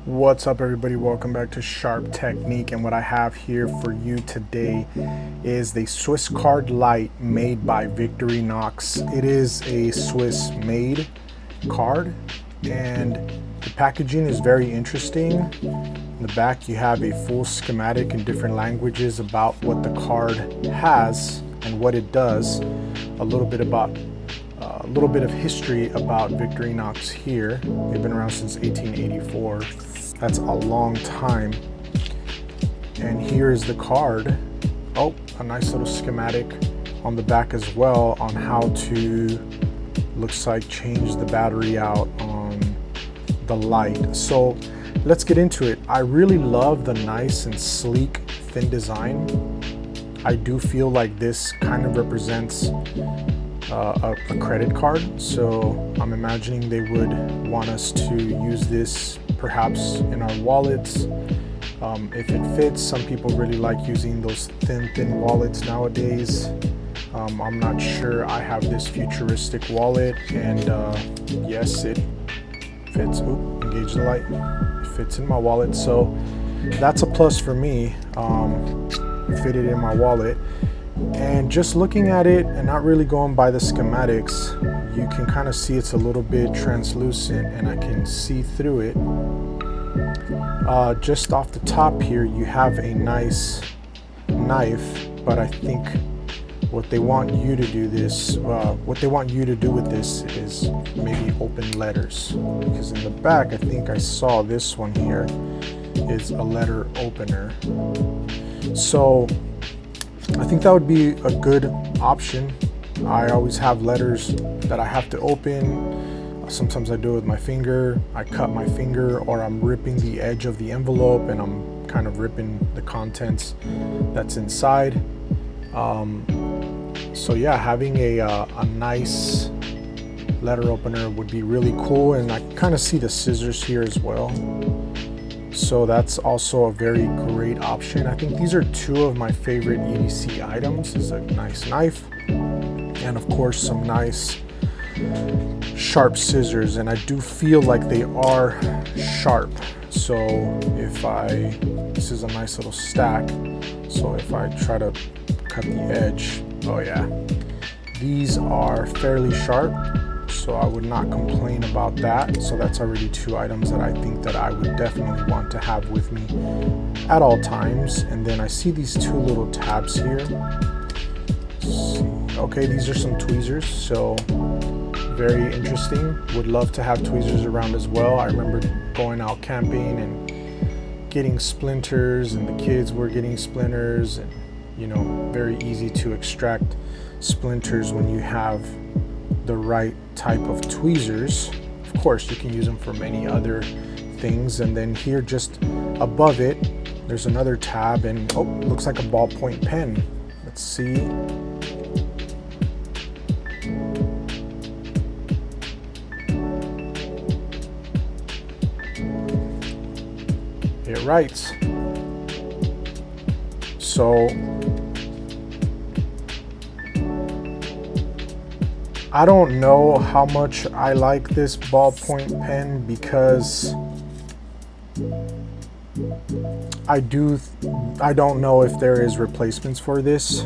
What's up, everybody? Welcome back to Sharp Technique, and what I have here for you today is the Swiss Card Lite made by Victorinox. It is a Swiss made card, and the packaging is very interesting. In the back you have a full schematic in different languages about what the card has and what it does, a little bit of history about Victorinox here. They've been around since 1884. That's a long time. And here is the card. Oh, a nice little schematic on the back as well on how to, looks like, change the battery out on the Lite. So let's get into it. I really love the nice and sleek thin design. I do feel like this kind of represents a credit card, so I'm imagining they would want us to use this perhaps in our wallets if it fits. Some people really like using those thin wallets nowadays. I'm not sure. I have this futuristic wallet, and yes, it fits. Oop, engage the light. It fits in my wallet, so that's a plus for me. Fit it in my wallet. And just looking at it and not really going by the schematics, you can kind of see it's a little bit translucent, and I can see through it. Just off the top here, you have a nice knife, but I think what they want you to do with this is maybe open letters, because in the back I think I saw this one here is a letter opener. So I think that would be a good option. I always have letters that I have to open. Sometimes I do it with my finger. I cut my finger, or I'm ripping the edge of the envelope and I'm kind of ripping the contents that's inside. So yeah, having a nice letter opener would be really cool. And I kind of see the scissors here as well. So that's also a very great option. I think these are two of my favorite EDC items. Is a nice knife, and of course some nice sharp scissors, and I do feel like they are sharp. So this is a nice little stack, so if I try to cut the edge, oh yeah, these are fairly sharp. So I would not complain about that. So that's already two items that I think that I would definitely want to have with me at all times. And then I see these two little tabs here. Okay, these are some tweezers, so very interesting. Would love to have tweezers around as well. I remember going out camping and getting splinters, and the kids were getting splinters, and you know, very easy to extract splinters when you have the right type of tweezers. Of course, you can use them for many other things. And then here, just above it, there's another tab, and oh, looks like a ballpoint pen. Let's see. It writes. So I don't know how much I like this ballpoint pen, because I don't know if there is replacements for this.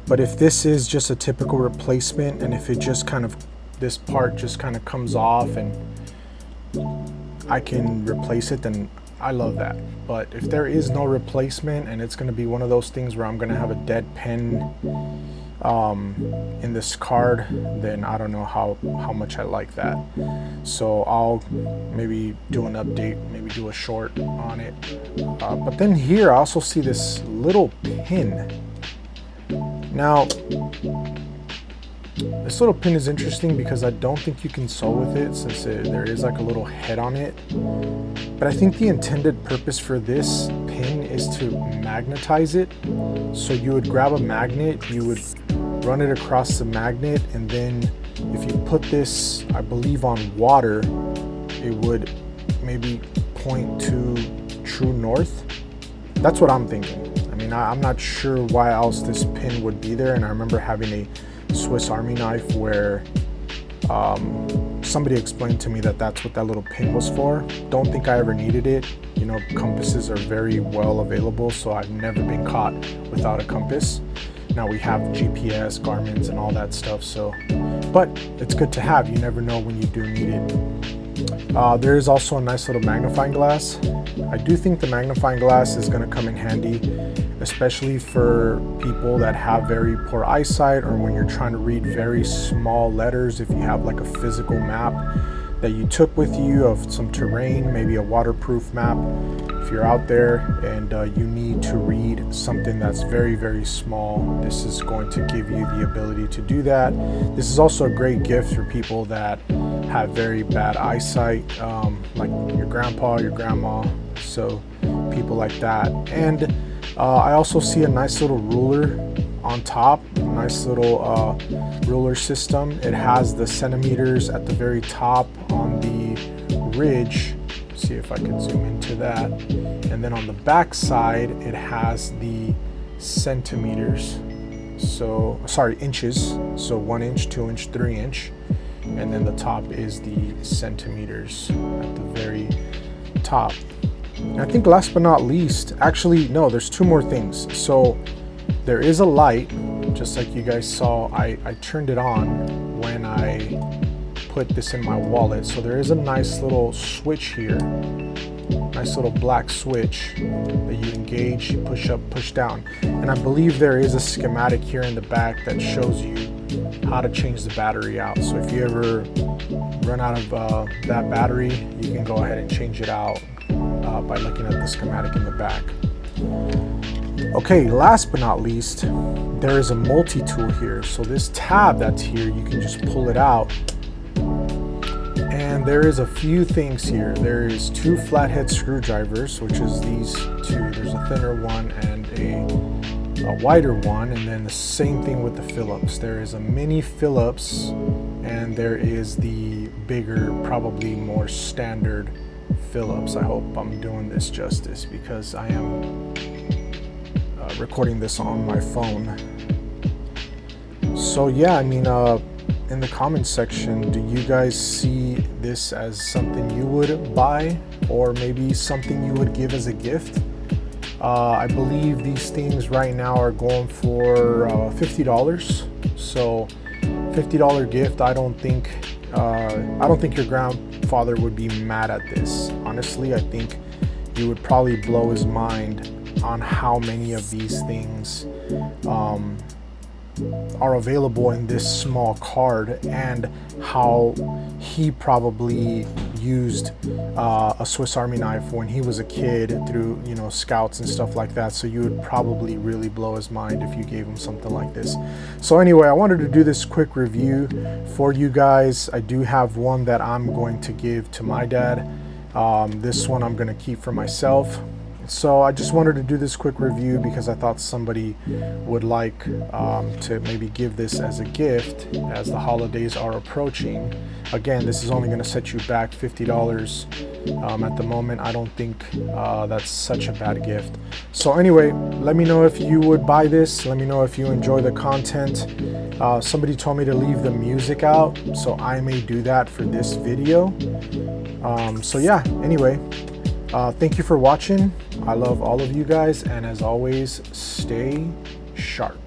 But if this is just a typical replacement, and if it just kind of, this part just kind of comes off and I can replace it, then I love that. But if there is no replacement, and it's going to be one of those things where I'm going to have a dead pen in this card, then I don't know how much I like that. So I'll maybe do an update, maybe do a short on it. But then here I also see this little pin. Now this little pin is interesting because I don't think you can sew with it, since there is like a little head on it. But I think the intended purpose for this pin is to magnetize it. So you would grab a magnet, you would run it across the magnet, and then if you put this, I believe, on water, it would maybe point to true north. That's what I'm thinking. I mean, I'm not sure why else this pin would be there. And I remember having a Swiss Army knife where somebody explained to me that that's what that little pin was for. Don't think I ever needed it. You know, compasses are very well available, so I've never been caught without a compass. Now we have GPS, Garmin's, and all that stuff, so, but it's good to have. You never know when you do need it. There is also a nice little magnifying glass. I do think the magnifying glass is going to come in handy, especially for people that have very poor eyesight, or when you're trying to read very small letters. If you have like a physical map that you took with you of some terrain, maybe a waterproof map, if you're out there and you need to read something that's very, very small, this is going to give you the ability to do that. This is also a great gift for people that have very bad eyesight, like your grandpa, your grandma, so people like that. And I also see a nice little ruler on top, nice little ruler system. It has the centimeters at the very top on the ridge. See if I can zoom into that. And then on the back side, it has the centimeters. So, sorry, inches. So 1 inch, 2 inch, 3 inch. And then the top is the centimeters at the very top. And I think last but not least, actually, no, there's two more things. So there is a light, just like you guys saw. I turned it on when I put this in my wallet. So there is a nice little switch here, nice little black switch that you engage, you push up, push down. And I believe there is a schematic here in the back that shows you how to change the battery out. So if you ever run out of that battery, you can go ahead and change it out by looking at the schematic in the back. Okay, last but not least, there is a multi-tool here. So this tab that's here, you can just pull it out. And there is a few things here. There is 2 flathead screwdrivers, which is these 2. There's a thinner one and a wider one, and then the same thing with the Phillips. There is a mini Phillips, and there is the bigger, probably more standard Phillips. I hope I'm doing this justice because I am recording this on my phone. So yeah, I mean, in the comments section, do you guys see this as something you would buy, or maybe something you would give as a gift? I believe these things right now are going for $50. So $50 gift. I don't think your grandfather would be mad at this. Honestly, I think you would probably blow his mind on how many of these things are available in this small card, and how he probably used a Swiss Army knife when he was a kid through, you know, scouts and stuff like that. So you would probably really blow his mind if you gave him something like this. So anyway, I wanted to do this quick review for you guys. I do have one that I'm going to give to my dad. This one I'm going to keep for myself. So I just wanted to do this quick review because I thought somebody would like to maybe give this as a gift as the holidays are approaching. Again, this is only going to set you back $50 at the moment. I don't think that's such a bad gift. So anyway, let me know if you would buy this. Let me know if you enjoy the content. Somebody told me to leave the music out, so I may do that for this video. So yeah, anyway, thank you for watching. I love all of you guys, and as always, stay sharp.